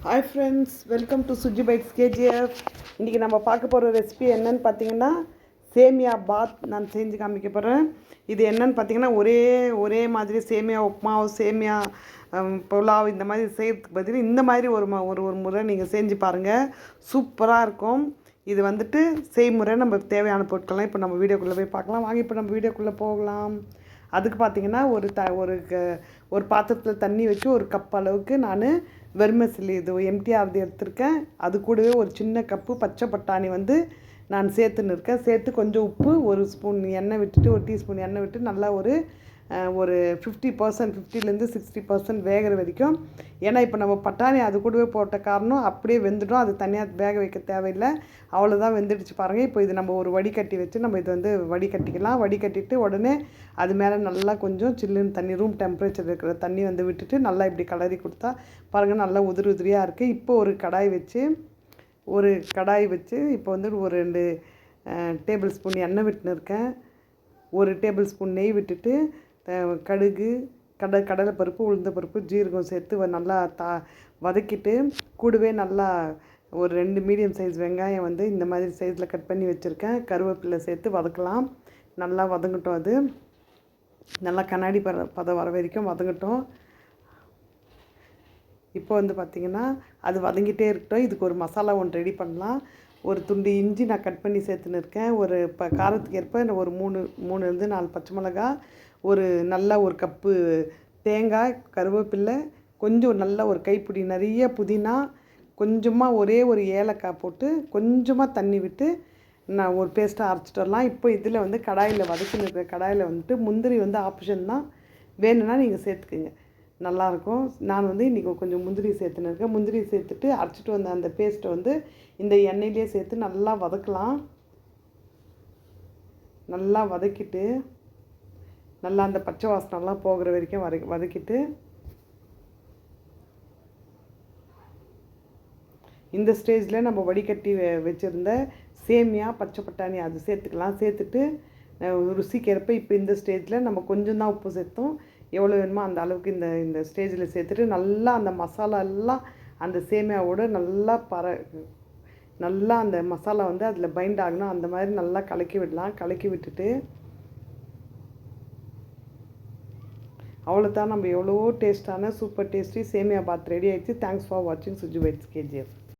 Hi friends, welcome to Suji bites KGF. இன்றைக்கி நம்ம பார்க்க போகிற ரெசிபி என்னன்னு பார்த்தீங்கன்னா சேமியா பாத் நான் செஞ்சு காமிக்க போகிறேன். இது என்னன்னு பார்த்தீங்கன்னா ஒரே மாதிரி சேமியா உப்புமாவோ சேமியா புலாவ் இந்த மாதிரி செய்கிறதுக்கு பதில் இந்த மாதிரி ஒரு முறை நீங்கள் செஞ்சு பாருங்கள், சூப்பராக இருக்கும். இது வந்துட்டு செய்முறை. நம்ம தேவையான பொருட்கள்லாம் இப்போ நம்ம வீடியோக்குள்ளே போய் பார்க்கலாம். வாங்கி இப்போ நம்ம வீடியோக்குள்ளே போகலாம். அதுக்கு பார்த்திங்கன்னா ஒரு பாத்திரத்தில் தண்ணி வச்சு ஒரு கப் அளவுக்கு நான் வெர்மிசெல்லி இது எம்டிஆர்து எடுத்திருக்கேன். அது கூடவே ஒரு சின்ன கப்பு பச்சை பட்டாணி நான் சேர்த்துன்னு சேர்த்து கொஞ்சம் உப்பு, ஒரு ஸ்பூன் எண்ணெய் விட்டுட்டு, ஒரு டீஸ்பூன் எண்ணெய் விட்டு நல்லா ஒரு 50% 60% வேகிற வரைக்கும். ஏன்னா இப்போ நம்ம பட்டாணி அது கூடவே போட்ட காரணம் அப்படியே வெந்துடும், அது தனியாக வேக வைக்க தேவையில்லை. அவ்வளோதான், வெந்துடுச்சு பாருங்கள். இப்போ இது நம்ம ஒரு வடிகட்டி வச்சு நம்ம இது வடிகட்டிக்கலாம். வடிகட்டிட்டு உடனே அது மேலே நல்லா கொஞ்சம் சில்லுன்னு தண்ணி, ரூம் டெம்பரேச்சர் இருக்கிற தண்ணி விட்டுட்டு நல்லா இப்படி கலரி கொடுத்தா பாருங்கள், நல்லா உதிரியாக இருக்குது. இப்போ ஒரு கடாய் வச்சு இப்போ ஒரு 2 டேபிள் ஸ்பூன் எண்ணெய் விட்டுன்னு இருக்கேன். 1 டேபிள் ஸ்பூன் நெய் விட்டுட்டு கடுகு, கடலைப்பருப்பு, உளுந்தப்பருப்பு, ஜீரகம் சேர்த்து நல்லா வதக்கிட்டு, கூடவே நல்லா ஒரு 2 மீடியம் சைஸ் வெங்காயம் இந்த மாதிரி சைஸில் கட் பண்ணி வச்சுருக்கேன். கருவேப்பிலை சேர்த்து வதக்கலாம். நல்லா வதங்கட்டும். அது நல்லா கண்ணாடி பதம் வர வரைக்கும் வதங்கட்டும். இப்போ பார்த்திங்கன்னா அது வதங்கிட்டே இருக்கட்டும். இதுக்கு ஒரு மசாலா ஒன்று ரெடி பண்ணலாம். ஒரு துண்டு இஞ்சி நான் கட் பண்ணி சேர்த்துன்னு இருக்கேன். ஒரு காரத்துக்கு ஏற்ப ஒரு 3 4 பச்சை மிளகா, ஒரு கப்பு தேங்காய், கருவேப்பிலை, கொஞ்சம் நல்ல ஒரு கைப்பிடி நிறைய புதினா, கொஞ்சமாக ஒரு ஏலக்காய் போட்டு கொஞ்சமாக தண்ணி விட்டு நான் ஒரு பேஸ்ட்டாக அரைச்சிட்டு வரலாம். இப்போ இதில் கடாயில் வதக்கின்னு இருக்கிற கடாயில் முந்திரி ஆப்ஷன் தான், வேணும்னா நீங்கள் சேர்த்துக்குங்க, நல்லாயிருக்கும். நான் இன்றைக்கி கொஞ்சம் முந்திரி சேர்த்துன்னு இருக்கேன். முந்திரி சேர்த்துட்டு அரைச்சிட்டு வந்த அந்த பேஸ்ட்டை இந்த எண்ணெயிலே சேர்த்து நல்லா வதக்கலாம். நல்லா வதக்கிட்டு நல்லா அந்த பச்சை வாசனைலாம் போகிற வரைக்கும் வதக்கிட்டு இந்த ஸ்டேஜில் நம்ம வடிகட்டி வச்சுருந்த சேமியா, பச்சை பட்டாணி அது சேர்த்துக்கலாம். சேர்த்துட்டு ருசிக்கு ஏற்ப இப்போ இந்த ஸ்டேஜில் நம்ம கொஞ்சம் தான் உப்பு சேர்த்தோம். எவ்வளோ வேணுமோ அந்த அளவுக்கு இந்த ஸ்டேஜில் சேர்த்துட்டு நல்லா அந்த மசாலா எல்லாம் அந்த சேமியாவோடு நல்லா அந்த மசாலா அதில் பைண்ட் ஆகணும். அந்த மாதிரி நல்லா கலக்கி விடலாம். கலக்கி விட்டுட்டு அவ்வளோதான், நம்ம எவ்வளோ டேஸ்ட்டான சூப்பர் டேஸ்டி சேமியா பாத் ரெடி ஆகிடுச்சு. தேங்க்ஸ் ஃபார் வாட்சிங் சுஜி பைட்ஸ் கேஜிஎஃப்.